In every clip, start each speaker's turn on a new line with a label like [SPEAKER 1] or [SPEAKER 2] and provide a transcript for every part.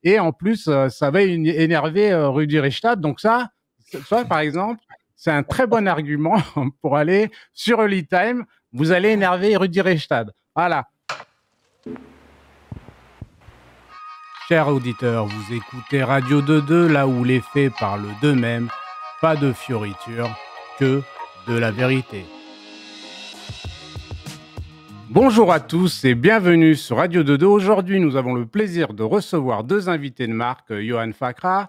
[SPEAKER 1] et en plus, ça va énerver Rudi Reichstadt. Donc ça, par exemple, c'est un très bon argument pour aller sur Early Time. Vous allez énerver Rudi Reichstadt. Voilà. Chers auditeurs, vous écoutez Radio 22, là où les faits parlent d'eux-mêmes, pas de fioritures, que de la vérité. Bonjour à tous et bienvenue sur Radio 22. Aujourd'hui, nous avons le plaisir de recevoir deux invités de marque, Johan Fakra,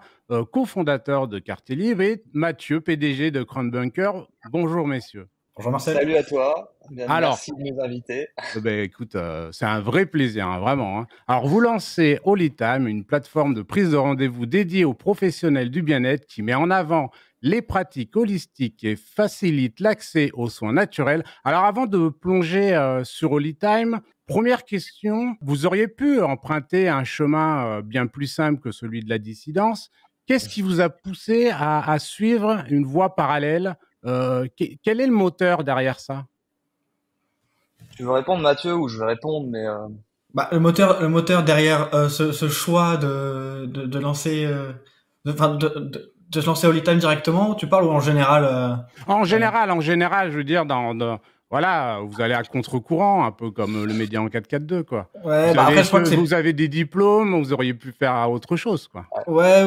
[SPEAKER 1] cofondateur de Quartier Libre, et Mathieu, PDG de Crown Bunker. Bonjour messieurs.
[SPEAKER 2] Bonjour Marcel.
[SPEAKER 3] Salut à toi. Bien,
[SPEAKER 1] Alors,
[SPEAKER 3] merci de nous inviter.
[SPEAKER 1] Écoute, c'est un vrai plaisir, hein, vraiment. Hein. Alors, vous lancez Early Time, une plateforme de prise de rendez-vous dédiée aux professionnels du bien-être qui met en avant les pratiques holistiques et facilite l'accès aux soins naturels. Alors, avant de plonger sur Early Time, première question, vous auriez pu emprunter un chemin bien plus simple que celui de la dissidence. Qu'est-ce qui vous a poussé à suivre une voie parallèle ? Quel est le moteur derrière ça ?
[SPEAKER 3] Tu veux répondre, Mathieu, ou je vais répondre, mais
[SPEAKER 2] Le moteur derrière ce choix de lancer, de se lancer Early Time directement, tu parles ou en général
[SPEAKER 1] En général, je veux dire, voilà, vous allez à contre-courant, un peu comme le Média en 4-4-2, quoi.
[SPEAKER 2] Ouais, après je crois que c'est...
[SPEAKER 1] Vous avez des diplômes, vous auriez pu faire autre chose, quoi.
[SPEAKER 2] Ouais.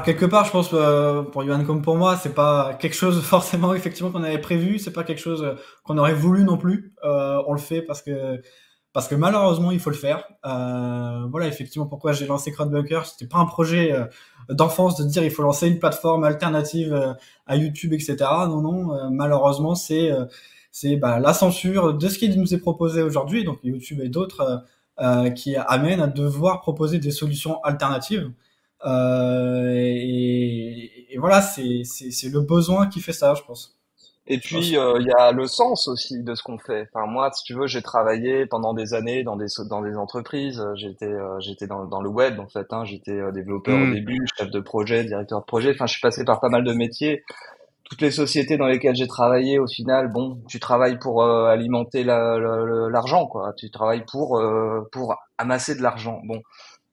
[SPEAKER 2] Quelque part, je pense pour Johan comme pour moi, c'est pas quelque chose forcément effectivement qu'on avait prévu, c'est pas quelque chose qu'on aurait voulu non plus. On le fait parce que malheureusement il faut le faire. Voilà, effectivement, pourquoi j'ai lancé Crowdbunker, c'était pas un projet d'enfance de dire il faut lancer une plateforme alternative à YouTube, etc. Non, malheureusement c'est la censure de ce qui nous est proposé aujourd'hui, donc YouTube et d'autres, qui amènent à devoir proposer des solutions alternatives. Et voilà, c'est le besoin qui fait ça, je pense.
[SPEAKER 3] et puis il y a le sens aussi de ce qu'on fait. Enfin moi, si tu veux, j'ai travaillé pendant des années dans des entreprises. J'étais dans le web en fait. Hein. J'étais développeur au début, chef de projet, directeur de projet. Enfin, je suis passé par pas mal de métiers. Toutes les sociétés dans lesquelles j'ai travaillé, au final, bon, tu travailles pour alimenter l'argent, quoi. Tu travailles pour amasser de l'argent. Bon,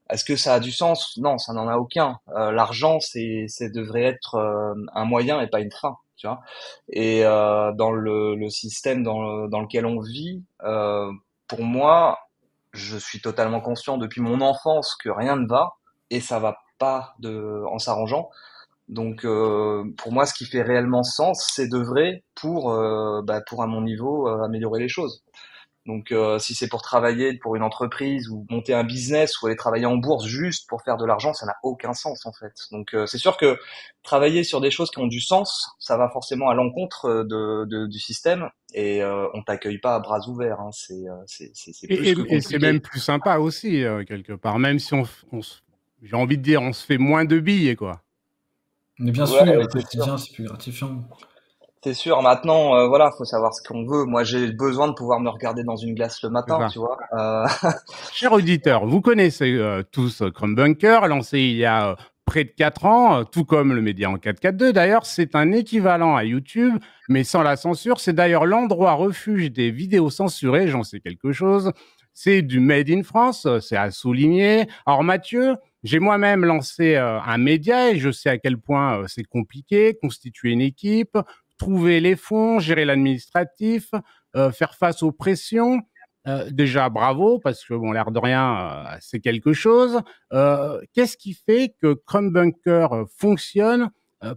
[SPEAKER 3] est-ce que ça a du sens? Non, ça n'en a aucun. L'argent, c'est devrait être un moyen et pas une fin, tu vois. Et dans le système dans lequel on vit, pour moi, je suis totalement conscient depuis mon enfance que rien ne va et ça va pas en s'arrangeant. Donc pour moi, ce qui fait réellement sens, c'est d'œuvrer pour à mon niveau améliorer les choses. Donc si c'est pour travailler pour une entreprise ou monter un business ou aller travailler en bourse juste pour faire de l'argent, ça n'a aucun sens en fait. Donc c'est sûr que travailler sur des choses qui ont du sens, ça va forcément à l'encontre du système et on t'accueille pas à bras ouverts. Hein. C'est plus que compliqué.
[SPEAKER 1] Et c'est même plus sympa aussi, quelque part. Même si j'ai envie de dire, on se fait moins de billets, quoi.
[SPEAKER 2] Mais bien sûr, le quotidien, c'est plus gratifiant.
[SPEAKER 3] C'est sûr. Maintenant, voilà, faut savoir ce qu'on veut. Moi, j'ai besoin de pouvoir me regarder dans une glace le matin, tu vois.
[SPEAKER 1] Chers auditeurs, vous connaissez tous Crown Bunker, lancé il y a près de 4 ans, tout comme le Média en 4-4-2. D'ailleurs, c'est un équivalent à YouTube, mais sans la censure. C'est d'ailleurs l'endroit refuge des vidéos censurées, j'en sais quelque chose. C'est du Made in France, c'est à souligner. Alors Mathieu, j'ai moi-même lancé un média et je sais à quel point c'est compliqué, constituer une équipe, trouver les fonds, gérer l'administratif, faire face aux pressions. Déjà, bravo, parce que, bon, l'air de rien, c'est quelque chose. Qu'est-ce qui fait que Crown Bunker fonctionne ?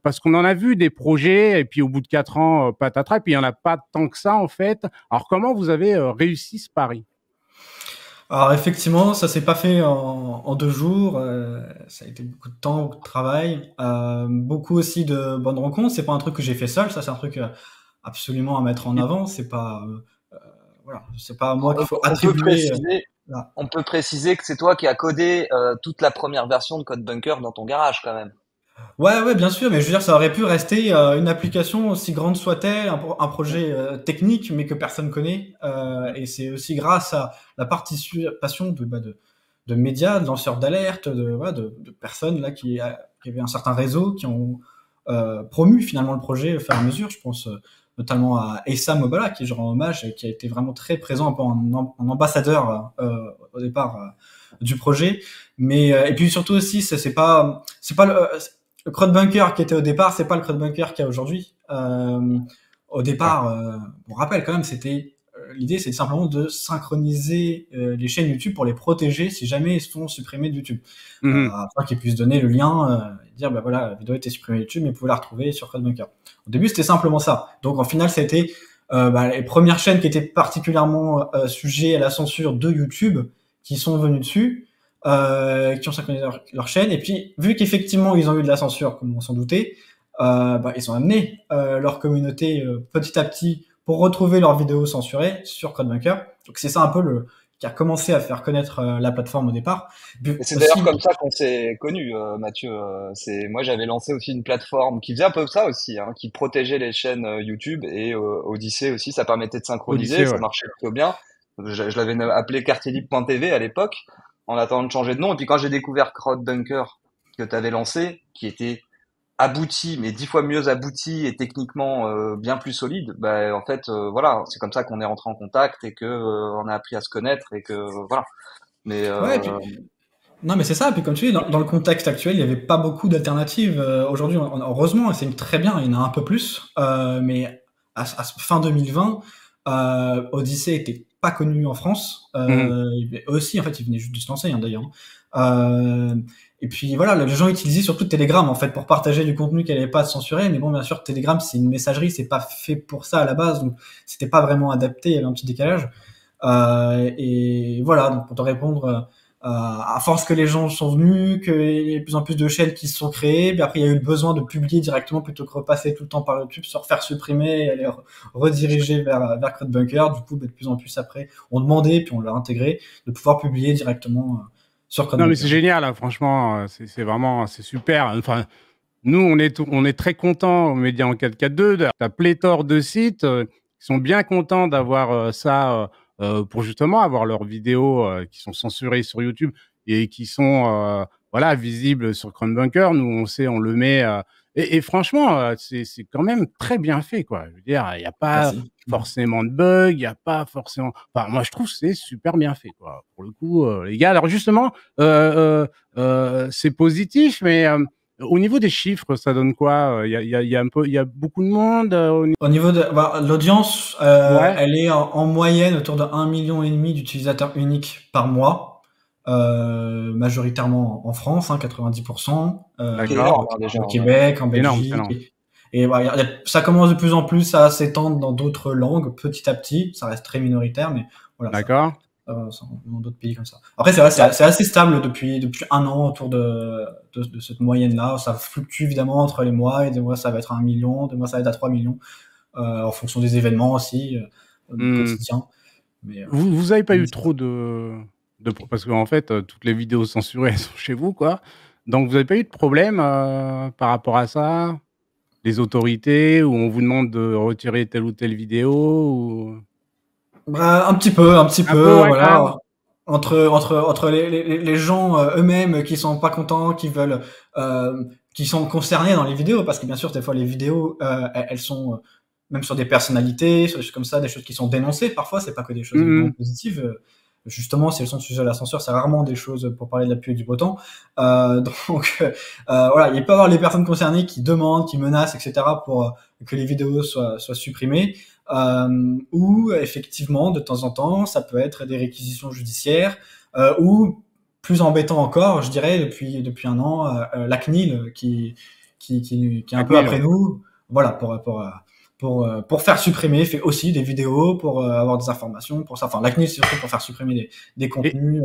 [SPEAKER 1] Parce qu'on en a vu des projets, et puis au bout de 4 ans, patatras, et puis il n'y en a pas tant que ça, en fait. Alors, comment vous avez réussi ce pari ?
[SPEAKER 2] Alors effectivement, ça s'est pas fait en 2 jours. Ça a été beaucoup de temps, beaucoup de travail, beaucoup aussi de bonnes rencontres. C'est pas un truc que j'ai fait seul. Ça, c'est un truc absolument à mettre en avant. C'est pas voilà, c'est pas à moi qu'il faut attribuer.
[SPEAKER 3] On peut préciser que c'est toi qui as codé toute la première version de Code Bunker dans ton garage, quand même.
[SPEAKER 2] Ouais, bien sûr, mais je veux dire, ça aurait pu rester une application aussi grande soit-elle, un projet technique, mais que personne connaît. Et c'est aussi grâce à la participation de médias, de lanceurs d'alerte, de personnes là qui avaient un certain réseau, qui ont promu finalement le projet au fur et à mesure. Je pense notamment à Essa Mobala, qui je rends hommage, et qui a été vraiment très présent un peu en ambassadeur au départ du projet. Mais et puis surtout aussi, c'est pas le CrowdBunker qui était au départ, c'est pas le CrowdBunker qu'il y a aujourd'hui. Au
[SPEAKER 1] Ouais.
[SPEAKER 2] départ, on rappelle quand même, c'était l'idée, c'est simplement de synchroniser les chaînes YouTube pour les protéger si jamais ils sont supprimés de YouTube,
[SPEAKER 1] Mhm.
[SPEAKER 2] afin qu'ils puissent donner le lien, et dire bah voilà, la vidéo a été supprimée de YouTube, mais vous pouvez la retrouver sur CrowdBunker. Au début, c'était simplement ça. Donc en final, c'était les premières chaînes qui étaient particulièrement sujets à la censure de YouTube qui sont venues dessus, qui ont synchronisé leur chaîne. Et puis, vu qu'effectivement, ils ont eu de la censure, comme on s'en doutait, ils ont amené leur communauté petit à petit pour retrouver leurs vidéos censurées sur CodeBunker. Donc c'est ça un peu le qui a commencé à faire connaître la plateforme au départ.
[SPEAKER 3] Et
[SPEAKER 2] Puis
[SPEAKER 3] c'est d'ailleurs
[SPEAKER 2] aussi,
[SPEAKER 3] comme ça qu'on s'est connus, Mathieu. C'est moi j'avais lancé aussi une plateforme qui faisait un peu ça aussi, hein, qui protégeait les chaînes YouTube et Odyssey aussi. Ça permettait de synchroniser,
[SPEAKER 1] Odyssée,
[SPEAKER 3] ça
[SPEAKER 1] ouais.
[SPEAKER 3] marchait plutôt bien. Je l'avais appelé quartierlibre.tv à l'époque, en attendant de changer de nom. Et puis quand j'ai découvert CrowdBunker que tu avais lancé, qui était abouti, mais 10 fois mieux abouti et techniquement bien plus solide, bah, en fait, voilà, c'est comme ça qu'on est rentré en contact et que on a appris à se connaître et que voilà. Mais
[SPEAKER 2] ouais, et puis non, mais c'est ça. Et puis, comme tu dis, dans le contexte actuel, il n'y avait pas beaucoup d'alternatives. Aujourd'hui, heureusement, et c'est très bien, il y en a un peu plus. Mais fin 2020, Odyssey était pas connu en France.
[SPEAKER 1] Mhm.
[SPEAKER 2] Eux aussi, en fait, ils venaient juste de se lancer, hein, d'ailleurs. Et puis voilà, les gens utilisaient surtout Telegram en fait pour partager du contenu qu'elle n'avait pas censuré. Mais bon, bien sûr, Telegram c'est une messagerie, c'est pas fait pour ça à la base, donc c'était pas vraiment adapté. Il y avait un petit décalage. Et voilà, donc pour te répondre, à force que les gens sont venus, qu'il y a de plus en plus de chaînes qui se sont créées, puis après il y a eu le besoin de publier directement plutôt que repasser tout le temps par YouTube, se refaire supprimer et aller rediriger vers CrowdBunker. Du coup, de plus en plus après, on demandait, puis on l'a intégré, de pouvoir publier directement sur
[SPEAKER 1] Non, mais c'est
[SPEAKER 2] CrowdBunker.
[SPEAKER 1] génial, hein, franchement, c'est vraiment, c'est super. Enfin, nous, on est très contents aux médias en 442. Tu as pléthore de sites qui sont bien contents d'avoir ça pour justement avoir leurs vidéos qui sont censurées sur YouTube et qui sont voilà, visibles sur CrowdBunker. Nous, on sait, on le met. Et franchement, c'est quand même très bien fait, quoi. Je veux dire, il n'y a pas
[SPEAKER 2] Merci.
[SPEAKER 1] forcément de bugs, il n'y a pas forcément. Enfin, moi, je trouve que c'est super bien fait, quoi. Pour le coup, les gars. Alors, justement, c'est positif, mais. Au niveau des chiffres, ça donne quoi? Il y a un peu, il y a beaucoup de monde
[SPEAKER 2] Au niveau de l'audience,
[SPEAKER 1] Ouais,
[SPEAKER 2] elle est en moyenne autour de 1,5 million d'utilisateurs uniques par mois, majoritairement en France, hein, 90%,
[SPEAKER 3] ce qui est
[SPEAKER 1] d'accord.
[SPEAKER 3] énorme hein, déjà.
[SPEAKER 2] au Québec, en
[SPEAKER 1] C'est énorme, c'est
[SPEAKER 2] Belgique.
[SPEAKER 1] énorme.
[SPEAKER 2] Et voilà, ça commence de plus en plus à s'étendre dans d'autres langues, petit à petit. Ça reste très minoritaire, mais voilà,
[SPEAKER 1] D'accord.
[SPEAKER 2] dans d'autres pays comme ça. Après, c'est vrai, c'est assez stable depuis un an autour de cette moyenne-là. Ça fluctue évidemment entre les mois, et des mois ça va être à 1 million, des mois ça va être à 3 millions, en fonction des événements aussi,
[SPEAKER 1] Hmm.
[SPEAKER 2] quotidiens. Mais
[SPEAKER 1] Vous avez pas eu trop parce qu'en fait, toutes les vidéos censurées elles sont chez vous, quoi. Donc vous avez pas eu de problème par rapport à ça? Les autorités où on vous demande de retirer telle ou telle vidéo ou...
[SPEAKER 2] bah, un petit
[SPEAKER 1] Un peu,
[SPEAKER 2] peu,
[SPEAKER 1] ouais, quand même.
[SPEAKER 2] voilà. Entre les gens eux-mêmes qui sont pas contents, qui veulent, qui sont concernés dans les vidéos, parce que bien sûr, des fois, les vidéos, elles sont même sur des personnalités, sur des choses comme ça, des choses qui sont dénoncées. Parfois, c'est pas que des choses évidemment
[SPEAKER 1] Mhm.
[SPEAKER 2] positives. Justement, si elles sont sujets à la censure, c'est rarement des choses pour parler de la pluie et du beau temps. Donc, voilà, il peut y avoir les personnes concernées qui demandent, qui menacent, etc., pour que les vidéos soient supprimées. Ou effectivement, de temps en temps, ça peut être des réquisitions judiciaires, ou plus embêtant encore, je dirais, depuis un an, la CNIL qui est un
[SPEAKER 1] La
[SPEAKER 2] peu
[SPEAKER 1] CNIL,
[SPEAKER 2] après
[SPEAKER 1] ouais.
[SPEAKER 2] nous, voilà, pour faire supprimer, fait aussi des vidéos, pour avoir des informations, pour ça. Enfin, la CNIL, c'est surtout pour faire supprimer des
[SPEAKER 1] Et,
[SPEAKER 2] contenus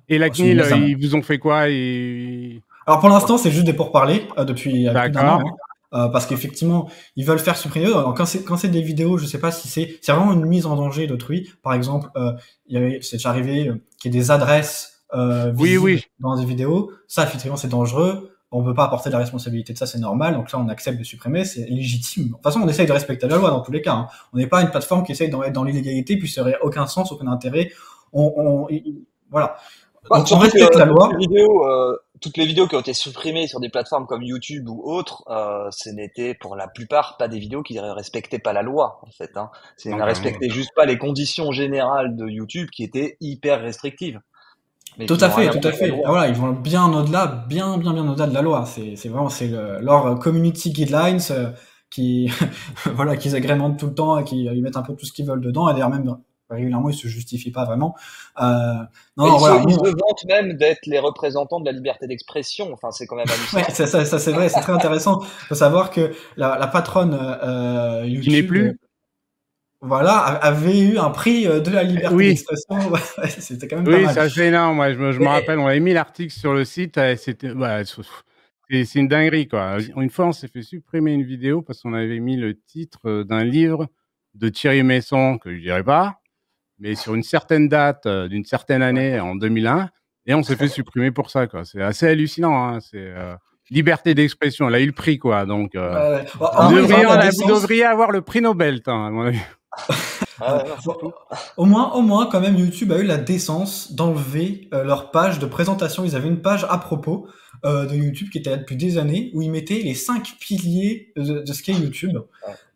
[SPEAKER 1] et la
[SPEAKER 2] sous
[SPEAKER 1] CNIL,
[SPEAKER 2] menace d'amende.
[SPEAKER 1] ils vous ont fait quoi? Et...
[SPEAKER 2] Alors pour l'instant, c'est juste des pourparlers depuis plus d'un
[SPEAKER 1] D'accord.
[SPEAKER 2] an, hein, parce qu'effectivement, ils veulent faire supprimer. Alors, quand c'est des vidéos, je sais pas si c'est vraiment une mise en danger d'autrui. Par exemple, c'est déjà arrivé qu'il y ait des adresses
[SPEAKER 1] Oui,
[SPEAKER 2] visibles
[SPEAKER 1] oui.
[SPEAKER 2] dans des vidéos. Ça, effectivement, c'est dangereux. On peut pas apporter la responsabilité de ça, c'est normal. Donc là, on accepte de supprimer, c'est légitime. De toute façon, on essaye de respecter la loi dans tous les cas, hein. On n'est pas une plateforme qui essaye d'en être dans l'illégalité, puis ça aurait aucun sens, aucun intérêt. Voilà.
[SPEAKER 3] Bah,
[SPEAKER 2] Donc on
[SPEAKER 3] surtout que
[SPEAKER 2] respecte la loi.
[SPEAKER 3] toutes les vidéos qui ont été supprimées sur des plateformes comme YouTube ou autres, ce n'était pour la plupart pas des vidéos qui ne respectaient pas la loi, en fait, hein. C'est ne
[SPEAKER 1] Donc,
[SPEAKER 3] respectaient juste pas les conditions générales de YouTube qui étaient hyper restrictives. mais
[SPEAKER 2] Tout
[SPEAKER 3] qui
[SPEAKER 2] à
[SPEAKER 3] n'ont
[SPEAKER 2] fait,
[SPEAKER 3] rien
[SPEAKER 2] tout à
[SPEAKER 3] contre la
[SPEAKER 2] fait. Ah,
[SPEAKER 3] loi.
[SPEAKER 2] voilà, ils vont bien au-delà, bien au-delà de la loi. C'est vraiment leur community guidelines qui voilà qu'ils agrémentent tout le temps et qui ils mettent un peu tout ce qu'ils veulent dedans. Et d'ailleurs même régulièrement ils se justifient pas vraiment. Non,
[SPEAKER 3] Mais
[SPEAKER 2] non, voilà.
[SPEAKER 3] ils
[SPEAKER 2] Nous,
[SPEAKER 3] se vantent même d'être les représentants de la liberté d'expression. Enfin, c'est quand même
[SPEAKER 2] ouais,
[SPEAKER 3] hallucinant.
[SPEAKER 2] ça c'est vrai, c'est très intéressant. Faut savoir que la patronne
[SPEAKER 1] Qui n'est
[SPEAKER 2] YouTube,
[SPEAKER 1] plus.
[SPEAKER 2] voilà, avait eu un prix de la liberté
[SPEAKER 1] Oui,
[SPEAKER 2] d'expression. Ouais, c'était quand même pas
[SPEAKER 1] oui,
[SPEAKER 2] mal.
[SPEAKER 1] c'est assez énorme. Moi, je me
[SPEAKER 2] Et,
[SPEAKER 1] rappelle, on avait mis l'article sur le site. C'était, c'est une dinguerie, quoi. Une fois, on s'est fait supprimer une vidéo parce qu'on avait mis le titre d'un livre de Thierry Meyssan, que je dirais pas, mais sur une certaine date, d'une certaine
[SPEAKER 2] ouais,
[SPEAKER 1] année, en 2001, et on s'est fait supprimer pour ça, quoi. C'est assez hallucinant, hein. C'est liberté d'expression. Elle a eu le prix, quoi. Donc,
[SPEAKER 2] ouais. Bon, au
[SPEAKER 3] Ah
[SPEAKER 2] moins
[SPEAKER 3] oui,
[SPEAKER 2] ils ont eu la
[SPEAKER 1] vous
[SPEAKER 2] décence.
[SPEAKER 1] devriez avoir le prix Nobel, à mon avis.
[SPEAKER 2] Ouais.
[SPEAKER 3] ah, non, c'est
[SPEAKER 2] Bon,
[SPEAKER 3] fou.
[SPEAKER 2] au moins, quand même, YouTube a eu la décence d'enlever leur page de présentation. Ils avaient une page à propos de YouTube qui était là depuis des années où ils mettaient les 5 piliers de ce qu'est YouTube.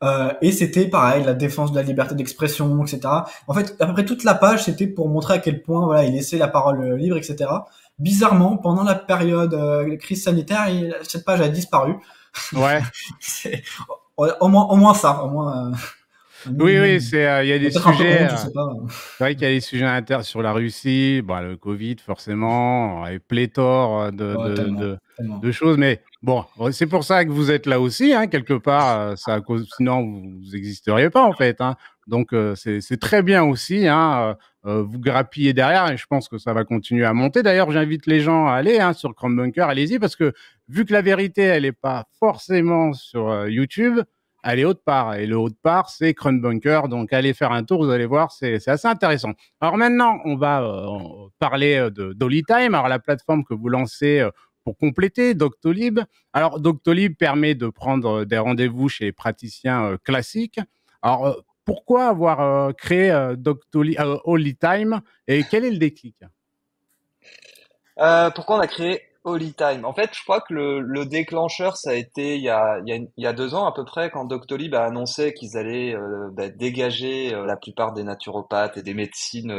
[SPEAKER 3] Ouais.
[SPEAKER 2] Et c'était pareil, la défense de la liberté d'expression, etc. En fait, à peu près toute la page, c'était pour montrer à quel point voilà, ils laissaient la parole libre, etc. Bizarrement, pendant la période crise sanitaire, cette page a disparu.
[SPEAKER 1] Ouais.
[SPEAKER 2] C'est- au moins ça, au moins un
[SPEAKER 1] Oui, oui,
[SPEAKER 2] minimum.
[SPEAKER 1] il y a des
[SPEAKER 2] Peut-être un peu
[SPEAKER 1] sujets.
[SPEAKER 2] honte, je sais pas.
[SPEAKER 1] C'est vrai qu'il y a des sujets sur la Russie, bah, le Covid forcément, et pléthore
[SPEAKER 2] Ouais, tellement, tellement.
[SPEAKER 1] de choses. Mais bon, c'est pour ça que vous êtes là aussi, hein, quelque part. Ça à cause, sinon vous n'existeriez pas en fait, hein. Donc c'est très bien aussi, hein. Vous grappillez derrière et je pense que ça va continuer à monter. D'ailleurs, j'invite les gens à aller, hein, sur Chrome Bunker. Allez-y parce que vu que la vérité, elle n'est pas forcément sur YouTube. Elle est autre part. Et le haut de part, c'est Bunker. Donc, allez faire un tour, vous allez voir, c'est assez intéressant. Alors maintenant, on va parler de Dollytime, alors la plateforme que vous lancez pour compléter Doctolib. Alors, Doctolib permet de prendre des rendez-vous chez les praticiens classiques. Alors, pourquoi avoir créé Dollytime et quel est le déclic?
[SPEAKER 3] Pourquoi on a créé Holy Time? En fait, je crois que le déclencheur, ça a été il y a 2 ans à peu près, quand Doctolib a annoncé qu'ils allaient dégager la plupart des naturopathes et des médecines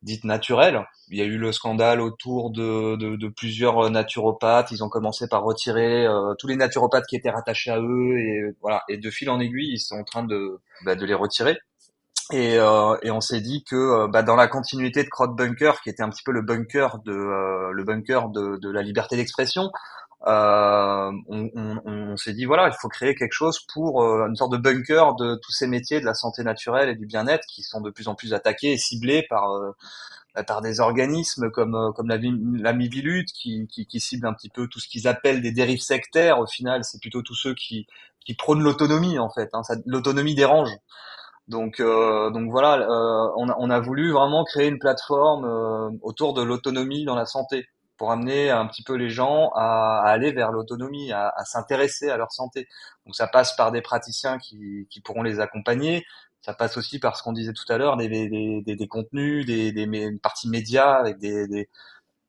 [SPEAKER 3] dites naturelles. Il y a eu le scandale autour de plusieurs naturopathes. Ils ont commencé par retirer tous les naturopathes qui étaient rattachés à eux, et voilà. Et de fil en aiguille, ils sont en train de les retirer. Et on s'est dit que dans la continuité de Crowdbunker, qui était un petit peu le bunker de la liberté d'expression, on s'est dit voilà, il faut créer quelque chose pour une sorte de bunker de tous ces métiers de la santé naturelle et du bien-être qui sont de plus en plus attaqués et ciblés par des organismes comme la Miviludes qui ciblent un petit peu tout ce qu'ils appellent des dérives sectaires. Au final, c'est plutôt tous ceux qui prônent l'autonomie en fait. Hein. L'autonomie dérange. Donc voilà, on a voulu vraiment créer une plateforme autour de l'autonomie dans la santé pour amener un petit peu les gens à aller vers l'autonomie, à s'intéresser à leur santé. Donc ça passe par des praticiens qui pourront les accompagner. Ça passe aussi par ce qu'on disait tout à l'heure, des contenus, une partie médias avec des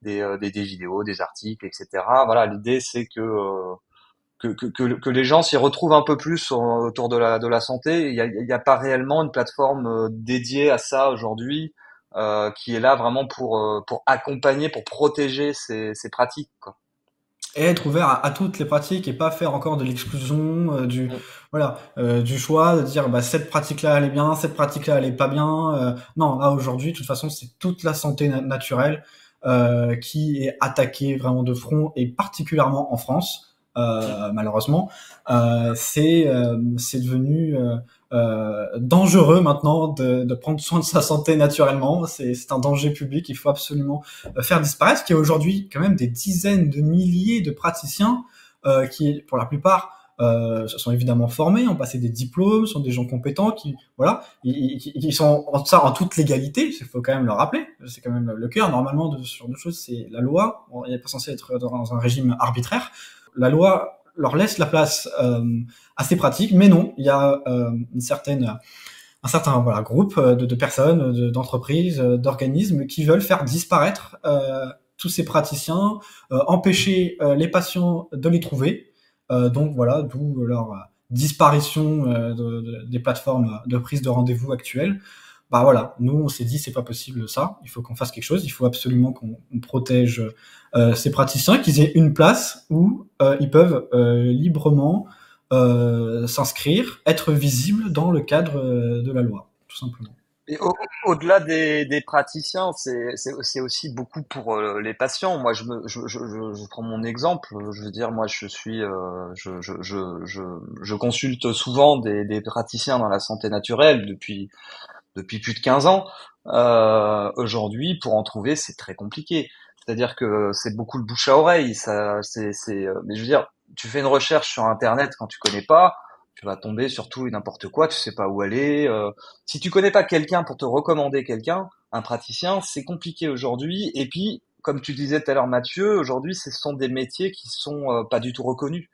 [SPEAKER 3] vidéos, des articles, etc. Voilà, l'idée c'est que les gens s'y retrouvent un peu plus autour de la santé. Il y a pas réellement une plateforme dédiée à ça aujourd'hui, qui est là vraiment pour accompagner, pour protéger ces pratiques, quoi.
[SPEAKER 2] Et être ouvert à toutes les pratiques et pas faire encore de l'exclusion,
[SPEAKER 3] Mm.
[SPEAKER 2] du choix, de dire bah, cette pratique-là elle est bien, cette pratique-là elle est pas bien. Non, là aujourd'hui, de toute façon, c'est toute la santé naturelle qui est attaquée vraiment de front et particulièrement en France, malheureusement. C'est devenu dangereux maintenant de prendre soin de sa santé naturellement. C'est un danger public. Il faut absolument faire disparaître. Il y a aujourd'hui quand même des dizaines de milliers de praticiens qui, pour la plupart, se sont évidemment formés, ont passé des diplômes, sont des gens compétents qui, voilà, ils sont en toute légalité. Il faut quand même le rappeler. C'est quand même le cœur normalement de ce genre de choses. C'est la loi. Il n'est pas censé être dans un régime arbitraire. La loi leur laisse la place à ces pratiques, mais non, il y a un certain voilà, groupe de personnes, d'entreprises, d'organismes qui veulent faire disparaître tous ces praticiens, empêcher les patients de les trouver. Donc voilà, d'où leur disparition des plateformes de prise de rendez-vous actuelles. bah voilà, nous on s'est dit c'est pas possible ça, il faut qu'on fasse quelque chose, il faut absolument qu'on protège ces praticiens, qu'ils aient une place où ils peuvent librement s'inscrire, être visibles dans le cadre de la loi, tout simplement.
[SPEAKER 3] Et au-delà des praticiens, c'est aussi beaucoup pour les patients. Moi, je prends mon exemple. Je veux dire, moi, je consulte souvent des praticiens dans la santé naturelle depuis plus de 15 ans. Aujourd'hui, pour en trouver, c'est très compliqué. C'est-à-dire que c'est beaucoup le bouche à oreille. Mais je veux dire, tu fais une recherche sur Internet quand tu connais pas, tu vas tomber sur tout et n'importe quoi, tu sais pas où aller. Si tu connais pas quelqu'un pour te recommander quelqu'un, un praticien, c'est compliqué aujourd'hui. Et puis, comme tu disais tout à l'heure, Mathieu, aujourd'hui, ce sont des métiers qui sont pas du tout reconnus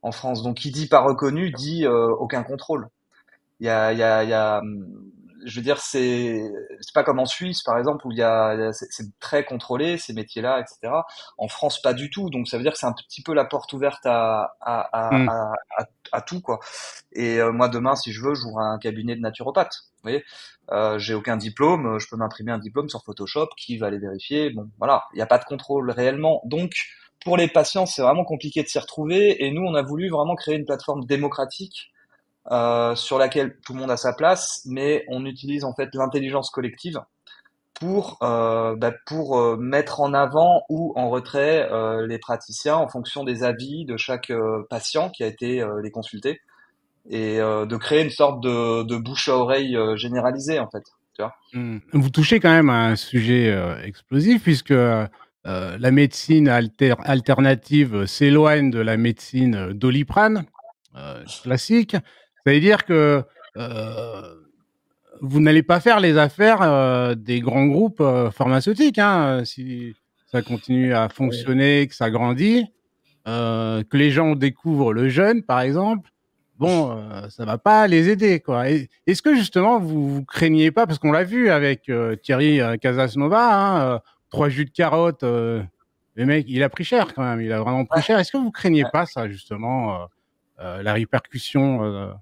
[SPEAKER 3] en France. Donc, qui dit pas reconnu dit aucun contrôle. Il y a, je veux dire, c'est pas comme en Suisse, par exemple, où c'est très contrôlé, ces métiers-là, etc. En France, pas du tout. Donc, ça veut dire que c'est un petit peu la porte ouverte
[SPEAKER 1] Hmm.
[SPEAKER 3] à tout, quoi. Et moi, demain, si je veux, j'ouvre un cabinet de naturopathe. Vous voyez, j'ai aucun diplôme, je peux m'imprimer un diplôme sur Photoshop, qui va aller vérifier. Bon, voilà, il n'y a pas de contrôle réellement. Donc, pour les patients, c'est vraiment compliqué de s'y retrouver. Et nous, on a voulu vraiment créer une plateforme démocratique sur laquelle tout le monde a sa place, mais on utilise en fait l'intelligence collective pour mettre en avant ou en retrait les praticiens en fonction des avis de chaque patient qui a été les consulter et de créer une sorte de bouche à oreille généralisée en fait. Tu vois.
[SPEAKER 1] Hmm. Vous touchez quand même à un sujet explosif puisque la médecine alternative s'éloigne de la médecine Doliprane classique. Ça veut dire que euh, vous n'allez pas faire les affaires des grands groupes pharmaceutiques, hein, si ça continue à
[SPEAKER 2] Oui.
[SPEAKER 1] fonctionner, que ça grandit, que les gens découvrent le jeûne, par exemple. Bon, ça va pas les aider, quoi. Est-ce que justement vous craignez pas, parce qu'on l'a vu avec Thierry Casasnova, hein, 3 jus de carotte, le mec, il a pris cher quand même, il a vraiment pris
[SPEAKER 3] Ouais,
[SPEAKER 1] cher. Est-ce que vous craignez
[SPEAKER 3] ouais.
[SPEAKER 1] pas ça justement, la répercussion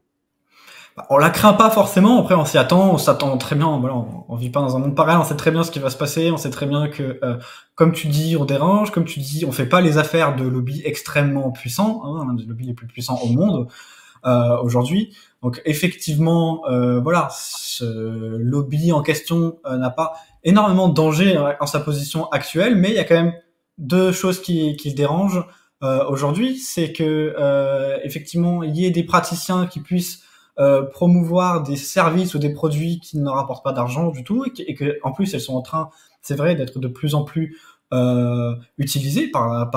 [SPEAKER 2] Bah, on la craint pas forcément, après on s'y attend, on s'attend très bien, voilà, on vit pas dans un monde pareil, on sait très bien ce qui va se passer, on sait très bien que, comme tu dis, on dérange, comme tu dis, on fait pas les affaires de lobbies extrêmement puissants, hein, l'un des lobbies les plus puissants au monde aujourd'hui. Donc effectivement, voilà, ce lobby en question n'a pas énormément de danger en sa position actuelle, mais il y a quand même deux choses qui le dérangent aujourd'hui, c'est que effectivement il y ait des praticiens qui puissent promouvoir des services ou des produits qui ne rapportent pas d'argent du tout et que en plus elles sont en train, c'est vrai, d'être de plus en plus utilisées par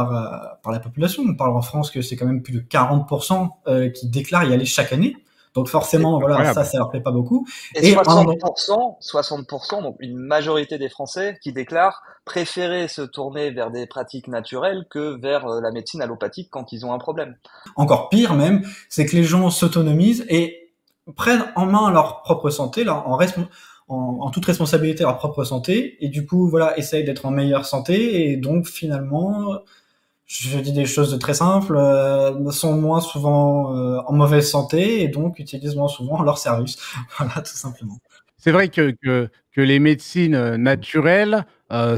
[SPEAKER 2] la population. On parle en France que c'est quand même plus de 40% qui déclarent y aller chaque année. Donc
[SPEAKER 3] Et,
[SPEAKER 2] forcément, voilà,
[SPEAKER 1] incroyable?
[SPEAKER 2] ça leur plaît pas beaucoup.
[SPEAKER 3] et
[SPEAKER 2] Et en,
[SPEAKER 3] 60%, donc une majorité des Français qui déclarent préférer se tourner vers des pratiques naturelles que vers la médecine allopathique quand ils ont un problème.
[SPEAKER 2] encore pire même, c'est que les gens s'autonomisent et prennent en main leur propre santé, là, en toute responsabilité leur propre santé, et du coup, voilà, essayent d'être en meilleure santé, et donc finalement, je dis des choses très simples, sont moins souvent en mauvaise santé, et donc utilisent moins souvent leur service. Voilà, tout simplement.
[SPEAKER 1] C'est vrai que les médecines naturelles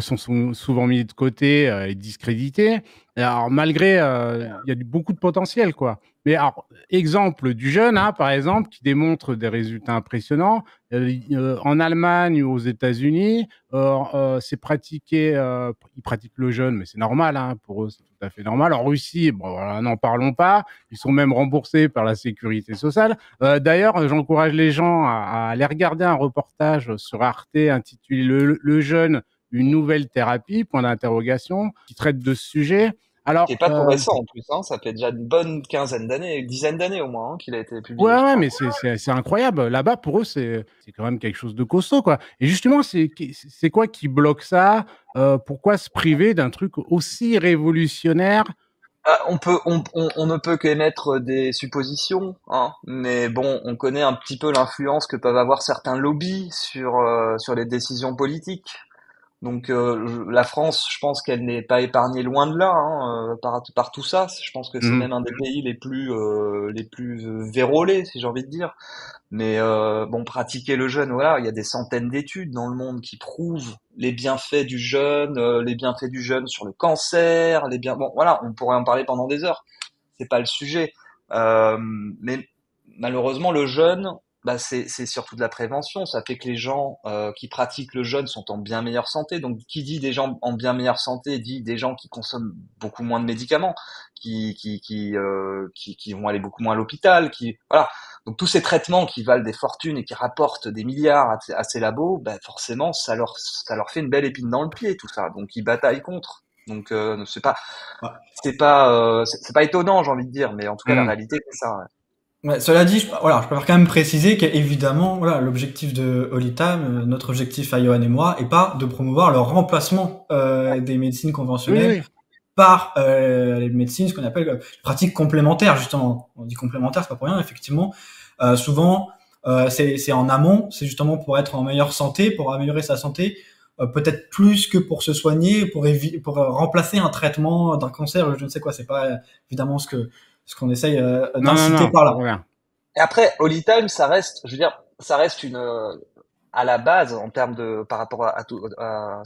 [SPEAKER 1] sont souvent mises de côté et discréditées. Et alors, malgré, il y a beaucoup de potentiel, quoi. Mais alors, exemple du jeune, hein, par exemple, qui démontre des résultats impressionnants. En Allemagne ou aux États-Unis, c'est pratiqué, ils pratiquent le jeûne, mais c'est normal, hein, pour eux, c'est tout à fait normal. En Russie, bon, voilà, n'en parlons pas. Ils sont même remboursés par la sécurité sociale. D'ailleurs, j'encourage les gens à aller regarder un reportage sur Arte intitulé Le jeûne, une nouvelle thérapie, point d'interrogation, qui traite de ce sujet.
[SPEAKER 3] Qui est
[SPEAKER 1] Alors,
[SPEAKER 3] pas tout récent en plus, hein. Ça fait déjà une bonne quinzaine d'années, une dizaine d'années au moins, hein, qu'il a été
[SPEAKER 1] ouais,
[SPEAKER 3] publié, je
[SPEAKER 1] ouais,
[SPEAKER 3] crois.
[SPEAKER 1] mais c'est incroyable. Là-bas, pour eux, c'est quand même quelque chose de costaud, quoi. Et justement, c'est quoi qui bloque ça? Pourquoi se priver d'un truc aussi révolutionnaire?
[SPEAKER 3] Ah, on ne peut qu'émettre des suppositions, hein, mais bon, on connaît un petit peu l'influence que peuvent avoir certains lobbies sur les décisions politiques. Donc la France, je pense qu'elle n'est pas épargnée loin de là par tout ça. Je pense que c'est
[SPEAKER 1] Mhm.
[SPEAKER 3] même un des pays les plus vérolés, si j'ai envie de dire. Mais bon, pratiquer le jeûne, voilà, il y a des centaines d'études dans le monde qui prouvent les bienfaits du jeûne sur le cancer, bon, voilà, on pourrait en parler pendant des heures. C'est pas le sujet. Euh, mais malheureusement, le jeûne, bah, c'est surtout de la prévention. Ça fait que les gens qui pratiquent le jeûne sont en bien meilleure santé. Donc, qui dit des gens en bien meilleure santé dit des gens qui consomment beaucoup moins de médicaments, qui vont aller beaucoup moins à l'hôpital, voilà. Donc tous ces traitements qui valent des fortunes et qui rapportent des milliards à ces labos, bah forcément ça leur fait une belle épine dans le pied tout ça. Donc ils bataillent contre. Donc c'est pas étonnant, j'ai envie de dire, mais en tout cas la
[SPEAKER 1] Mhm.
[SPEAKER 3] réalité c'est ça. Ouais.
[SPEAKER 2] Ouais, cela dit, voilà, je préfère quand même préciser qu'évidemment, voilà, l'objectif de Olitam, notre objectif à Johan et moi, est pas de promouvoir le remplacement des médecines
[SPEAKER 1] Oui,
[SPEAKER 2] conventionnelles
[SPEAKER 1] oui.
[SPEAKER 2] par les médecines, ce qu'on appelle pratiques complémentaires, justement. On dit complémentaire, c'est pas pour rien, effectivement. Souvent, c'est en amont, c'est justement pour être en meilleure santé, pour améliorer sa santé, peut-être plus que pour se soigner, pour remplacer un traitement d'un cancer, je ne sais quoi. C'est pas évidemment ce qu'on essaye
[SPEAKER 1] Non, non,
[SPEAKER 2] d'inciter
[SPEAKER 1] non,
[SPEAKER 2] par
[SPEAKER 1] je
[SPEAKER 2] là.
[SPEAKER 1] reviens.
[SPEAKER 3] Et après Holy Time, ça reste, je veux dire, ça reste une à la base en termes de par rapport à tout,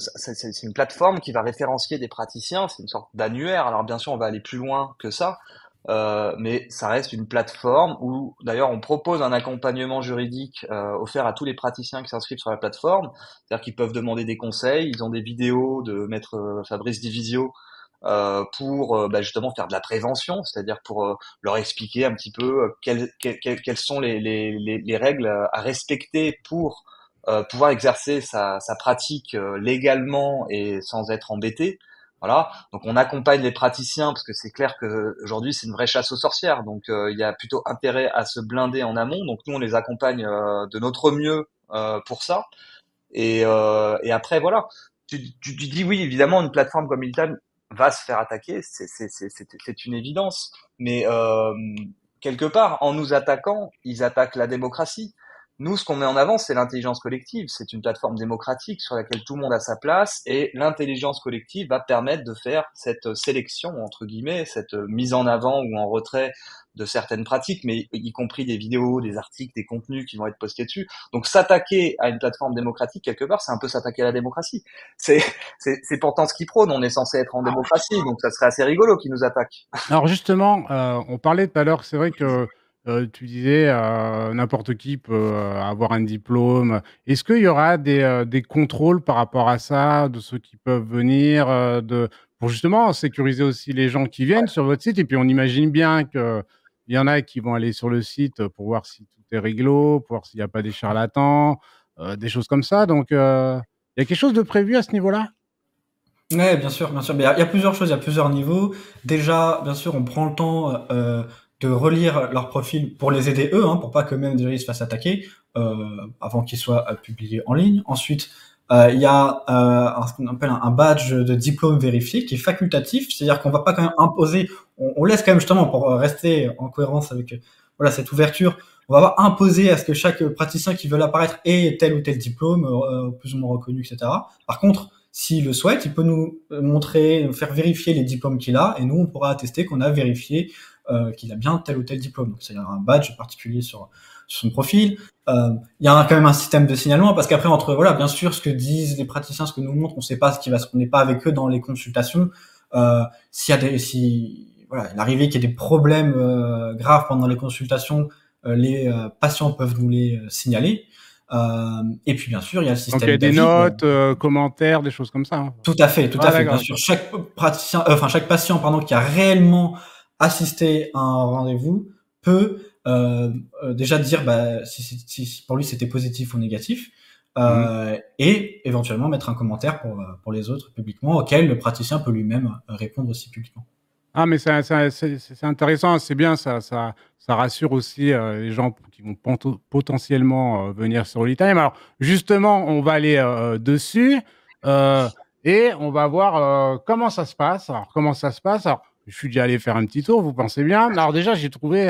[SPEAKER 3] c'est une plateforme qui va référencier des praticiens, c'est une sorte d'annuaire. Alors bien sûr, on va aller plus loin que ça. Mais ça reste une plateforme où, d'ailleurs, on propose un accompagnement juridique offert à tous les praticiens qui s'inscrivent sur la plateforme. C'est-à-dire qu'ils peuvent demander des conseils. Ils ont des vidéos de maître Fabrice Divisio pour bah, justement faire de la prévention, c'est-à-dire pour leur expliquer un petit peu quelles sont les règles à respecter pour pouvoir exercer sa pratique légalement et sans être embêté. Voilà. Donc on accompagne les praticiens parce que c'est clair que aujourd'hui c'est une vraie chasse aux sorcières. Donc il y a plutôt intérêt à se blinder en amont. Donc nous on les accompagne de notre mieux pour ça. Et après voilà. Tu dis oui évidemment une plateforme comme Iltan va se faire attaquer, c'est une évidence. Mais quelque part en nous attaquant ils attaquent la démocratie. Nous, ce qu'on met en avant, c'est l'intelligence collective. C'est une plateforme démocratique sur laquelle tout le monde a sa place et l'intelligence collective va permettre de faire cette sélection, entre guillemets, cette mise en avant ou en retrait de certaines pratiques, mais y compris des vidéos, des articles, des contenus qui vont être postés dessus. Donc s'attaquer à une plateforme démocratique, quelque part, c'est un peu s'attaquer à la démocratie. C'est, c'est pourtant ce qu'ils prônent. On est censé être en démocratie, donc ça serait assez rigolo qu'ils nous attaquent.
[SPEAKER 1] Alors justement, on parlait tout à l'heure, c'est vrai que tu disais n'importe qui peut avoir un diplôme. Est-ce qu'il y aura des contrôles par rapport à ça, de ceux qui peuvent venir, pour justement sécuriser aussi les gens qui viennent sur votre site? Et puis on imagine bien qu'il y en a qui vont aller sur le site pour voir si tout est réglo, pour voir s'il n'y a pas des charlatans, des choses comme ça. Donc il y a quelque chose de prévu à ce niveau-là?
[SPEAKER 2] Ouais, bien sûr, bien sûr. Mais il y a plusieurs choses, il y a plusieurs niveaux. Déjà, bien sûr, on prend le temps de relire leur profil pour les aider eux, hein, pour pas que même déjà ils se fassent attaquer avant qu'ils soient publiés en ligne. Ensuite, il y a ce qu'on appelle un badge de diplôme vérifié qui est facultatif, c'est-à-dire qu'on va pas quand même imposer, on laisse quand même justement pour rester en cohérence avec voilà cette ouverture. On va pas imposer à ce que chaque praticien qui veut apparaître ait tel ou tel diplôme, plus ou moins reconnu, etc. Par contre, s'il le souhaite, il peut nous montrer, nous faire vérifier les diplômes qu'il a, et nous, on pourra attester qu'on a vérifié qu'il a bien tel ou tel diplôme. Donc, c'est un badge particulier sur son profil. Il y a quand même un système de signalement, parce qu'après, entre voilà, bien sûr, ce que disent les praticiens, ce que nous montrent, on sait pas on n'est pas avec eux dans les consultations. S'il y a voilà, il arrive qu'il y ait des problèmes graves pendant les consultations, les patients peuvent nous les signaler. Et puis bien sûr, il y a le
[SPEAKER 1] Donc il y
[SPEAKER 2] système
[SPEAKER 1] a des
[SPEAKER 2] d'avis.
[SPEAKER 1] notes, commentaires, des choses comme ça, hein.
[SPEAKER 2] Tout
[SPEAKER 1] Ah
[SPEAKER 2] à fait. Bien
[SPEAKER 1] d'accord,
[SPEAKER 2] sûr,
[SPEAKER 1] ok.
[SPEAKER 2] chaque praticien, enfin chaque patient, pardon, qui a réellement assisté à un rendez-vous peut déjà dire bah, si pour lui c'était positif ou négatif,
[SPEAKER 1] Mhm.
[SPEAKER 2] et éventuellement mettre un commentaire pour les autres publiquement, auquel le praticien peut lui-même répondre aussi publiquement.
[SPEAKER 1] Ah, mais c'est intéressant, c'est bien, ça rassure aussi les gens qui vont potentiellement venir sur l'e-time. Alors, justement, on va aller dessus euh, et on va voir comment ça se passe. Alors, comment ça se passe? Alors, je suis déjà allé faire un petit tour, vous pensez bien? Alors, déjà, j'ai trouvé,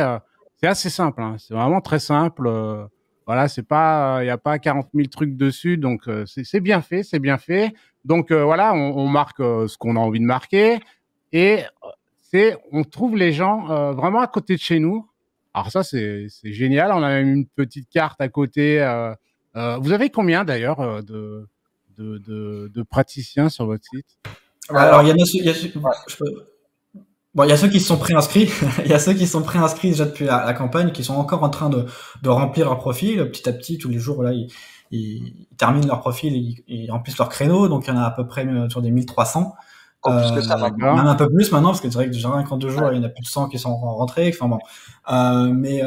[SPEAKER 1] c'est assez simple, hein, c'est vraiment très simple. Voilà, c'est pas, il n'y a pas 40 000 trucs dessus, donc c'est bien fait, c'est bien fait. Donc voilà, on marque ce qu'on a envie de marquer et on trouve les gens vraiment à côté de chez nous. Alors ça, c'est génial. On a même une petite carte à côté. Vous avez combien d'ailleurs de praticiens sur votre site?
[SPEAKER 2] Alors, il y en a, bon, il y a ceux qui se sont préinscrits. Il y a ceux qui sont préinscrits déjà depuis la campagne, qui sont encore en train de remplir leur profil. Petit à petit, tous les jours, là, ils terminent leur profil, ils remplissent leur créneau. Donc, il y en a à peu près sur des 1300.
[SPEAKER 3] Plus que ça maintenant.
[SPEAKER 2] Même un peu plus maintenant, parce que c'est vrai que déjà, en 2 jours, il y en a plus de 100 qui sont rentrés. Enfin bon. Mais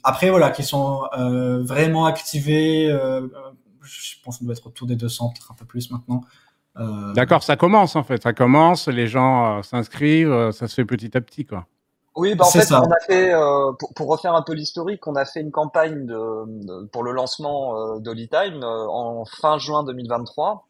[SPEAKER 2] après, voilà, qui sont vraiment activés. Je pense qu'on doit être autour des 200, peut-être un peu plus maintenant.
[SPEAKER 1] D'accord, ça commence en fait. Ça commence, les gens s'inscrivent, ça se fait petit à petit, quoi.
[SPEAKER 3] Oui, en fait, on a fait, pour refaire un peu l'historique, on a fait une campagne pour le lancement d'Holytime en fin juin 2023.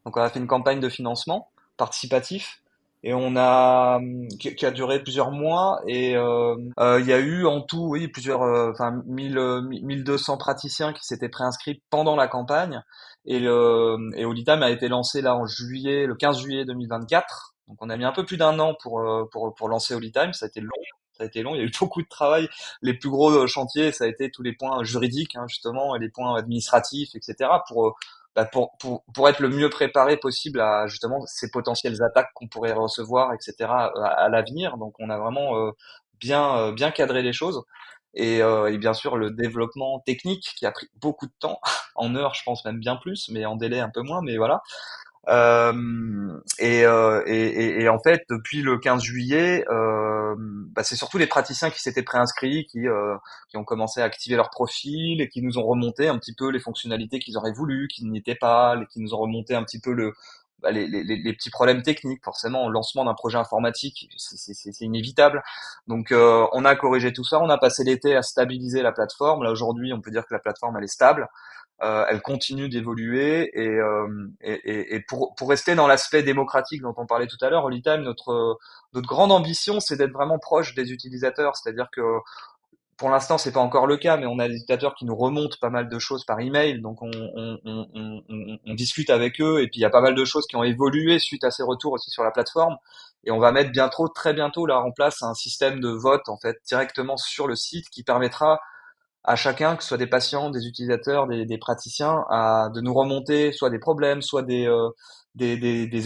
[SPEAKER 3] Donc, on a fait une campagne de financement participatif et qui a duré plusieurs mois et il y a eu en tout, oui, plusieurs, 1200 praticiens qui s'étaient préinscrits pendant la campagne et Holytime a été lancé là le 15 juillet 2024. Donc, on a mis un peu plus d'un an pour lancer Holytime. Ça a été long. Ça a été long, il y a eu beaucoup de travail. Les plus gros chantiers, ça a été tous les points juridiques, hein, justement, et les points administratifs, etc. Pour être le mieux préparé possible à justement ces potentielles attaques qu'on pourrait recevoir, etc. à l'avenir. Donc, on a vraiment bien cadré les choses. Et bien sûr, le développement technique qui a pris beaucoup de temps, en heures, je pense même bien plus, mais en délai un peu moins, mais voilà. Et en fait, depuis le 15 juillet, c'est surtout les praticiens qui s'étaient préinscrits, qui ont commencé à activer leur profil et qui nous ont remonté un petit peu les fonctionnalités qu'ils auraient voulu, qui n'y étaient pas, qui nous ont remonté un petit peu les petits problèmes techniques. Forcément, au lancement d'un projet informatique, c'est inévitable. Donc, on a corrigé tout ça. On a passé l'été à stabiliser la plateforme. Là, aujourd'hui, on peut dire que la plateforme, elle est stable. Elle continue d'évoluer et pour rester dans l'aspect démocratique dont on parlait tout à l'heure, Holytime, notre grande ambition, c'est d'être vraiment proche des utilisateurs. C'est-à-dire que pour l'instant, c'est pas encore le cas, mais on a des utilisateurs qui nous remontent pas mal de choses par email, donc on discute avec eux, et puis il y a pas mal de choses qui ont évolué suite à ces retours aussi sur la plateforme, et on va mettre très bientôt là en place un système de vote en fait directement sur le site qui permettra à chacun, que ce soit des patients, des utilisateurs, des praticiens, de nous remonter soit des problèmes, soit des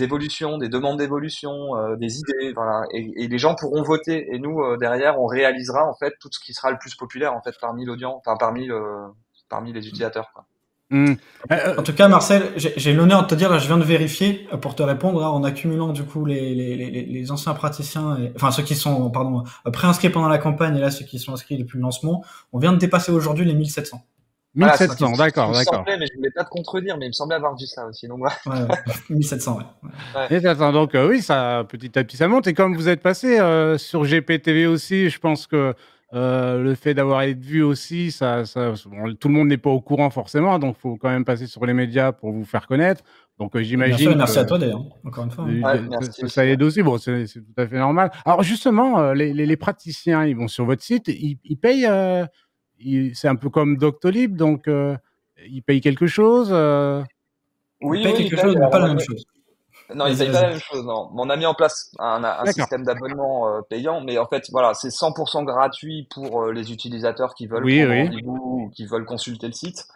[SPEAKER 3] évolutions, des demandes d'évolution, des idées, voilà. Et les gens pourront voter. Et nous, derrière, on réalisera en fait tout ce qui sera le plus populaire en fait parmi l'audience, enfin parmi les utilisateurs, quoi.
[SPEAKER 2] En tout cas, Marcel, j'ai l'honneur de te dire, là, je viens de vérifier pour te répondre, hein, en accumulant du coup les anciens praticiens, enfin ceux qui sont préinscrits pendant la campagne et là ceux qui sont inscrits depuis le lancement, on vient de dépasser aujourd'hui les 1700.
[SPEAKER 1] 1700, d'accord.
[SPEAKER 3] Mais je voulais pas te contredire, mais il me semblait avoir vu ça aussi. Donc,
[SPEAKER 2] ouais. 1700, ouais.
[SPEAKER 1] 1700, donc oui, ça, petit à petit, ça monte. Et comme vous êtes passé sur GPTV aussi, je pense que le fait d'avoir été vu aussi, bon, tout le monde n'est pas au courant forcément, donc il faut quand même passer sur les médias pour vous faire connaître. Donc j'imagine.
[SPEAKER 2] Merci à toi d'ailleurs, encore une fois.
[SPEAKER 1] Ça aide aussi, bon, c'est tout à fait normal. Alors justement, les praticiens, ils vont sur votre site, ils payent. C'est un peu comme Doctolib, donc ils payent quelque chose.
[SPEAKER 2] Oui, ils payent quelque chose, mais pas la même chose.
[SPEAKER 3] Non, ils payent pas la même chose, non. On a mis en place un système d'abonnement payant, mais en fait, voilà, c'est 100% gratuit pour les utilisateurs qui veulent prendre rendez-vous ou qui veulent consulter le site.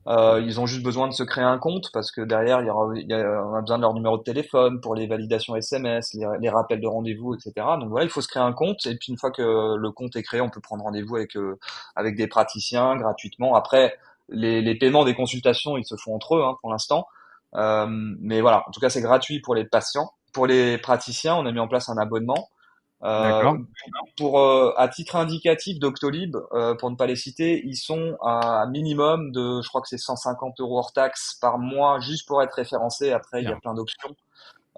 [SPEAKER 3] Ils ont juste besoin de se créer un compte parce que derrière, on a besoin de leur numéro de téléphone pour les validations SMS, les rappels de rendez-vous, etc. Donc voilà, il faut se créer un compte et puis une fois que le compte est créé, on peut prendre rendez-vous avec des praticiens gratuitement. Après, les paiements des consultations, ils se font entre eux, hein, pour l'instant. Mais voilà, en tout cas, c'est gratuit pour les patients. Pour les praticiens, on a mis en place un abonnement. À titre indicatif, Doctolib, pour ne pas les citer, ils sont à un minimum de, je crois que c'est 150 € hors taxe par mois, juste pour être référencé. Après, il y a plein d'options.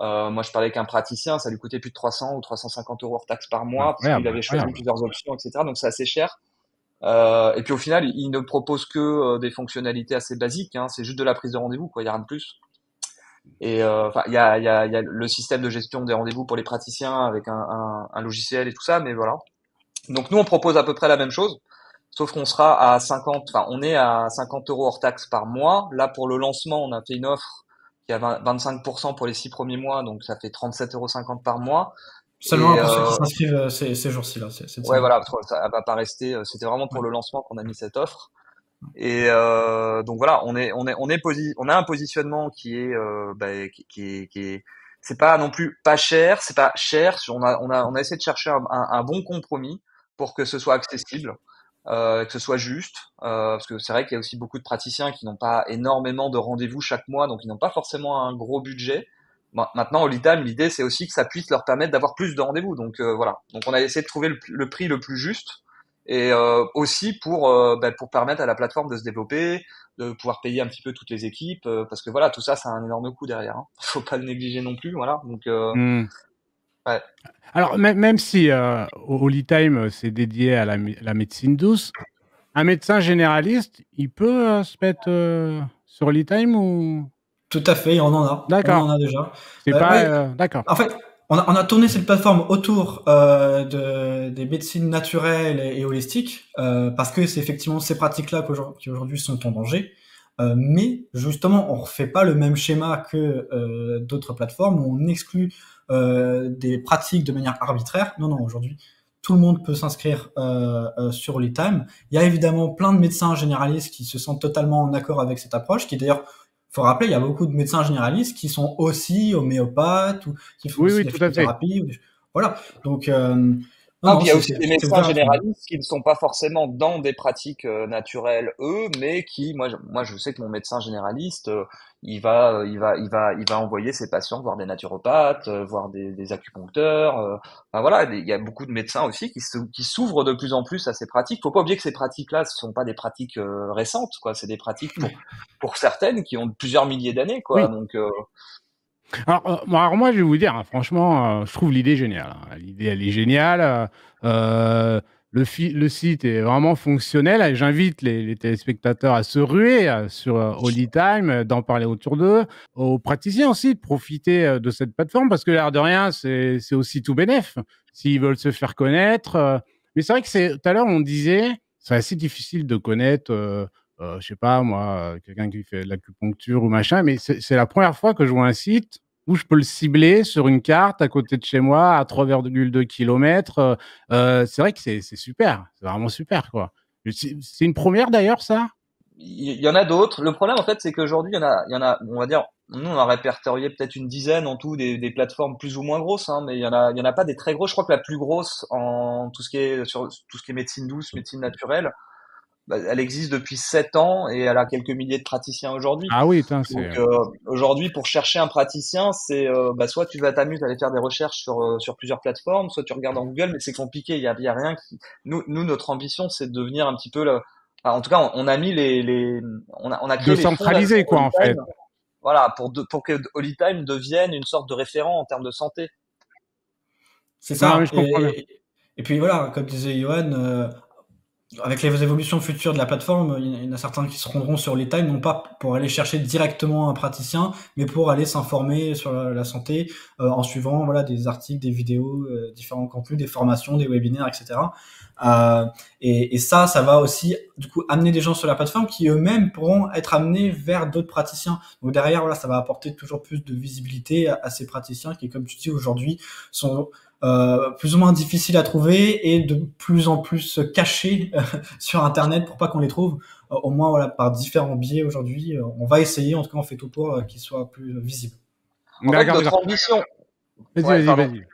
[SPEAKER 3] Moi, je parlais avec un praticien, ça lui coûtait plus de 300 ou 350 € hors taxe par mois, parce qu'il avait choisi plusieurs options, etc. Donc, c'est assez cher. Et puis, au final, il ne propose que des fonctionnalités assez basiques, hein. C'est juste de la prise de rendez-vous, quoi. Il y a rien de plus. Et il y a le système de gestion des rendez-vous pour les praticiens avec un logiciel et tout ça, mais voilà. Donc nous on propose à peu près la même chose, sauf qu'on on est à 50 € hors taxe par mois. Là pour le lancement, on a fait une offre qui a 25% pour les 6 premiers mois, donc ça fait 37,50 € par mois.
[SPEAKER 2] Seulement
[SPEAKER 3] Et
[SPEAKER 2] pour ceux qui s'inscrivent ces jours-ci là. Cette
[SPEAKER 3] ouais,
[SPEAKER 2] semaine.
[SPEAKER 3] voilà, parce que ça va pas rester. C'était vraiment pour
[SPEAKER 2] Ouais.
[SPEAKER 3] le lancement qu'on a mis cette offre. Et donc voilà, on a un positionnement qui est, c'est pas non plus pas cher, c'est pas cher. On a essayé de chercher un bon compromis pour que ce soit accessible, que ce soit juste, parce que c'est vrai qu'il y a aussi beaucoup de praticiens qui n'ont pas énormément de rendez-vous chaque mois, donc ils n'ont pas forcément un gros budget. Maintenant, au Litime, l'idée c'est aussi que ça puisse leur permettre d'avoir plus de rendez-vous. Donc voilà, donc on a essayé de trouver le prix le plus juste et aussi pour permettre à la plateforme de se développer, de pouvoir payer un petit peu toutes les équipes, parce que voilà, tout ça, ça a un énorme coût derrière. Hein. Faut pas le négliger non plus, voilà. Donc ouais.
[SPEAKER 1] Alors, même si Holytime, c'est dédié à la médecine douce, un médecin généraliste, il peut se mettre sur Holytime ou...
[SPEAKER 2] Tout à fait, on en a. On
[SPEAKER 1] D'accord.
[SPEAKER 2] en a déjà.
[SPEAKER 1] C'est pas...
[SPEAKER 2] Ouais.
[SPEAKER 1] D'accord.
[SPEAKER 2] En fait, on a tourné cette plateforme autour des médecines naturelles et holistiques parce que c'est effectivement ces pratiques-là qui aujourd'hui sont en danger. Mais justement, on refait pas le même schéma que d'autres plateformes où on exclut des pratiques de manière arbitraire. Non, non, aujourd'hui, tout le monde peut s'inscrire sur Holytime. Il y a évidemment plein de médecins généralistes qui se sentent totalement en accord avec cette approche, qui d'ailleurs, faut rappeler, il y a beaucoup de médecins généralistes qui sont aussi homéopathes ou qui font
[SPEAKER 1] Oui,
[SPEAKER 2] aussi
[SPEAKER 1] oui,
[SPEAKER 2] de la
[SPEAKER 1] tout à fait.
[SPEAKER 2] phytothérapie. Voilà. Donc,
[SPEAKER 3] Non,
[SPEAKER 2] non,
[SPEAKER 3] puis il y a aussi des médecins
[SPEAKER 2] ouvert à tout le monde.
[SPEAKER 3] généralistes qui ne sont pas forcément dans des pratiques naturelles eux, mais qui, moi, je sais que mon médecin généraliste, il va envoyer ses patients voir des naturopathes, voir des acupuncteurs. Enfin voilà, il y a beaucoup de médecins aussi qui s'ouvrent de plus en plus à ces pratiques. Faut pas oublier que ces pratiques-là, ce sont pas des pratiques récentes, quoi. C'est des pratiques pour certaines qui ont plusieurs milliers d'années, quoi.
[SPEAKER 1] Oui.
[SPEAKER 3] Donc
[SPEAKER 1] Alors, moi, je vais vous dire, hein, franchement, je trouve l'idée géniale. Hein. L'idée, elle est géniale. Le site est vraiment fonctionnel. J'invite les téléspectateurs à se ruer sur Holytime, d'en parler autour d'eux, aux praticiens aussi de profiter de cette plateforme parce que l'air de rien, c'est aussi tout bénef s'ils veulent se faire connaître. Mais c'est vrai que tout à l'heure, on disait, c'est assez difficile de connaître. Je sais pas moi, quelqu'un qui fait de l'acupuncture ou machin, mais c'est la première fois que je vois un site où je peux le cibler sur une carte à côté de chez moi à 3,2 km. C'est vrai que c'est super, c'est vraiment super quoi. C'est une première d'ailleurs ça.
[SPEAKER 3] il y en a d'autres. Le problème, en fait, c'est qu'aujourd'hui, il y en a, on va dire, nous, on a répertorié peut-être une dizaine en tout des plateformes plus ou moins grosses, hein, mais il y en a pas des très grosses. Je crois que la plus grosse en tout ce qui est sur tout ce qui est médecine douce, médecine naturelle, bah, elle existe depuis 7 ans et elle a quelques milliers de praticiens aujourd'hui.
[SPEAKER 1] Ah oui,
[SPEAKER 3] Donc
[SPEAKER 1] c'est...
[SPEAKER 3] aujourd'hui, pour chercher un praticien, c'est soit tu vas t'amuser à aller faire des recherches sur plusieurs plateformes, soit tu regardes en Google, mais c'est compliqué. Il y a rien qui. Nous, notre ambition, c'est de devenir un petit peu enfin, en tout cas, on a mis on a
[SPEAKER 1] De
[SPEAKER 3] créé les fondations
[SPEAKER 1] centraliser quoi en fait.
[SPEAKER 3] Holytime, voilà, pour que Holytime devienne une sorte de référent en termes de santé.
[SPEAKER 2] C'est
[SPEAKER 1] Non mais
[SPEAKER 2] ça.
[SPEAKER 1] je comprends bien.
[SPEAKER 2] Et puis voilà, comme disait Johan, avec les évolutions futures de la plateforme, il y en a certains qui se rendront sur les times, non pas pour aller chercher directement un praticien, mais pour aller s'informer sur la santé en suivant voilà des articles, des vidéos, différents contenus, des formations, des webinaires, etc. Et ça va aussi du coup amener des gens sur la plateforme qui eux-mêmes pourront être amenés vers d'autres praticiens. Donc derrière, voilà, ça va apporter toujours plus de visibilité à ces praticiens qui, comme tu dis aujourd'hui, sont plus ou moins difficiles à trouver et de plus en plus cachés sur Internet pour pas qu'on les trouve. Au moins, voilà, par différents biais aujourd'hui, on va essayer, en tout cas, on fait tout pour qu'ils soient plus visibles.
[SPEAKER 3] En fait,
[SPEAKER 1] D'accord,
[SPEAKER 3] notre
[SPEAKER 1] d'accord.
[SPEAKER 3] ambition, ouais,
[SPEAKER 1] Vas-y,
[SPEAKER 3] pardon,
[SPEAKER 1] vas-y.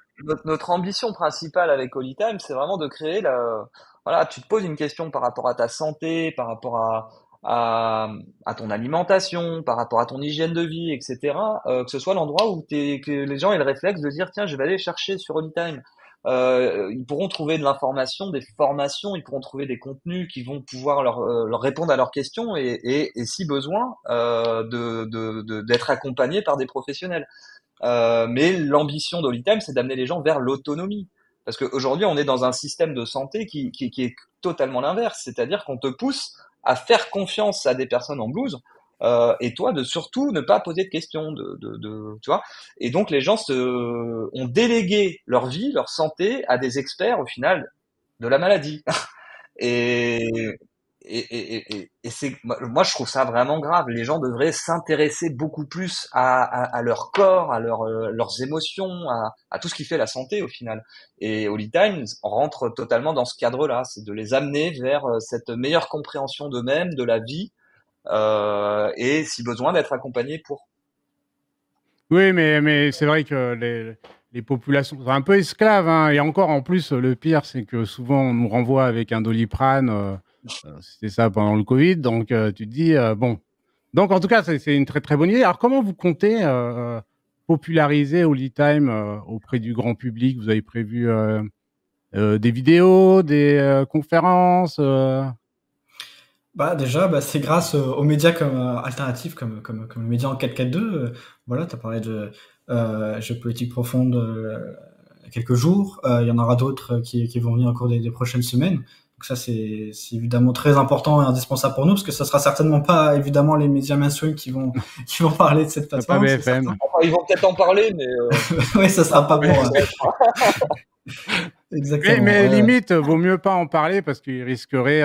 [SPEAKER 3] notre ambition principale avec Holytime, c'est vraiment de créer voilà, tu te poses une question par rapport à ta santé, par rapport à ton alimentation, par rapport à ton hygiène de vie, etc. Que ce soit l'endroit que les gens aient le réflexe de dire, tiens, je vais aller chercher sur Holytime. Ils pourront trouver de l'information, des formations, ils pourront trouver des contenus qui vont pouvoir leur répondre à leurs questions et si besoin, d'être accompagnés par des professionnels. Mais l'ambition d'Holytime, c'est d'amener les gens vers l'autonomie. Parce qu'aujourd'hui, on est dans un système de santé qui est totalement l'inverse. C'est-à-dire qu'on te pousse à faire confiance à des personnes en blouse, et toi, de surtout ne pas poser de questions, tu vois. Et donc, les gens ont délégué leur vie, leur santé à des experts, au final, de la maladie. Et, c'est, moi, je trouve ça vraiment grave. Les gens devraient s'intéresser beaucoup plus à leur corps, à leurs émotions, à tout ce qui fait la santé au final. Et Holy Times rentre totalement dans ce cadre-là, c'est de les amener vers cette meilleure compréhension d'eux-mêmes, de la vie, et si besoin d'être accompagnés pour.
[SPEAKER 1] Oui, mais c'est vrai que les populations sont un peu esclaves, hein. Et encore, en plus, le pire, c'est que souvent, on nous renvoie avec un Doliprane. C'était ça pendant le Covid. Donc, tu te dis, bon. Donc, en tout cas, c'est une très, très bonne idée. Alors, comment vous comptez populariser Holy Time auprès du grand public? Vous avez prévu des vidéos, des conférences
[SPEAKER 2] Bah déjà, bah, c'est grâce aux médias comme alternatifs, comme le média en 442. Voilà, tu as parlé de géopolitique profonde il y a quelques jours. Il y en aura d'autres qui vont venir au cours des prochaines semaines. Donc ça, c'est évidemment très important et indispensable pour nous, parce que ça sera certainement pas évidemment les médias mainstream qui vont parler de cette
[SPEAKER 1] pas
[SPEAKER 2] plateforme.
[SPEAKER 1] BFM.
[SPEAKER 3] Enfin, ils vont peut-être en parler, mais
[SPEAKER 2] oui, ça sera pas bon. Exactement.
[SPEAKER 1] Mais limite, vaut mieux pas en parler parce qu'ils risqueraient.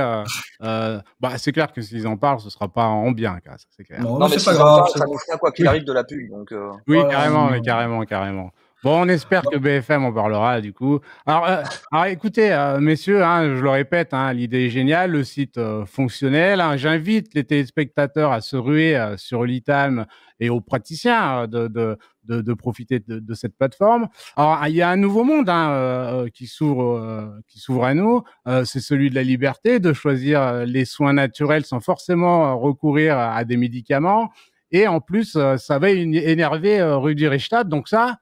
[SPEAKER 1] Bah, c'est clair que s'ils en parlent, ce sera pas en bien, ça, c'est clair.
[SPEAKER 2] Non,
[SPEAKER 3] non, mais
[SPEAKER 2] c'est
[SPEAKER 3] si
[SPEAKER 2] pas
[SPEAKER 3] ça
[SPEAKER 2] grave.
[SPEAKER 3] parle, ça nous fera quoi qu'il arrive de la pub. Donc,
[SPEAKER 1] Oui,
[SPEAKER 2] Voilà,
[SPEAKER 1] carrément, mais carrément. Bon, on espère que BFM en parlera, du coup. Alors écoutez, messieurs, hein, je le répète, hein, l'idée est géniale, le site fonctionnel. Hein, j'invite les téléspectateurs à se ruer sur Holy Time et aux praticiens de profiter de cette plateforme. Alors, il y a un nouveau monde qui s'ouvre à nous. C'est celui de la liberté, de choisir les soins naturels sans forcément recourir à des médicaments. Et en plus, ça va énerver Rudi Reichstadt. Donc ça,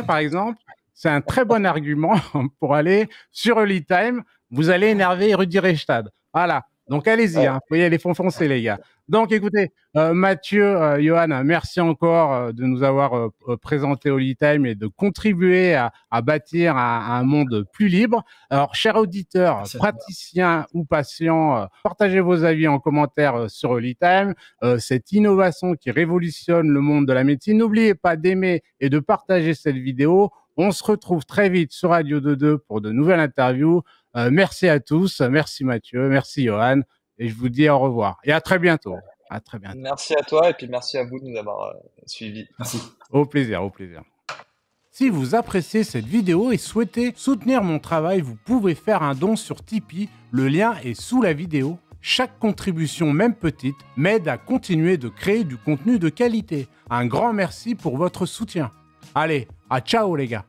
[SPEAKER 1] par exemple, c'est un très bon argument pour aller sur Holy Time. Vous allez énerver Rudi Reichstadt. Voilà. Donc allez-y, hein. Vous voyez, les fonds foncés, les gars. Donc écoutez, Mathieu, Johan, merci encore de nous avoir présenté Holy Time et de contribuer à bâtir un monde plus libre. Alors, chers auditeurs, praticiens ou patients, partagez vos avis en commentaire sur Holy Time. Cette innovation qui révolutionne le monde de la médecine. N'oubliez pas d'aimer et de partager cette vidéo. On se retrouve très vite sur Radio 22 pour de nouvelles interviews. Merci à tous. Merci Mathieu. Merci Johan. Et je vous dis au revoir. Et à très bientôt. À très bientôt.
[SPEAKER 3] Merci à toi et puis merci à vous de nous avoir suivis.
[SPEAKER 2] Merci.
[SPEAKER 1] Au plaisir, au plaisir. Si vous appréciez cette vidéo et souhaitez soutenir mon travail, vous pouvez faire un don sur Tipeee. Le lien est sous la vidéo. Chaque contribution, même petite, m'aide à continuer de créer du contenu de qualité. Un grand merci pour votre soutien. Allez, à ciao les gars.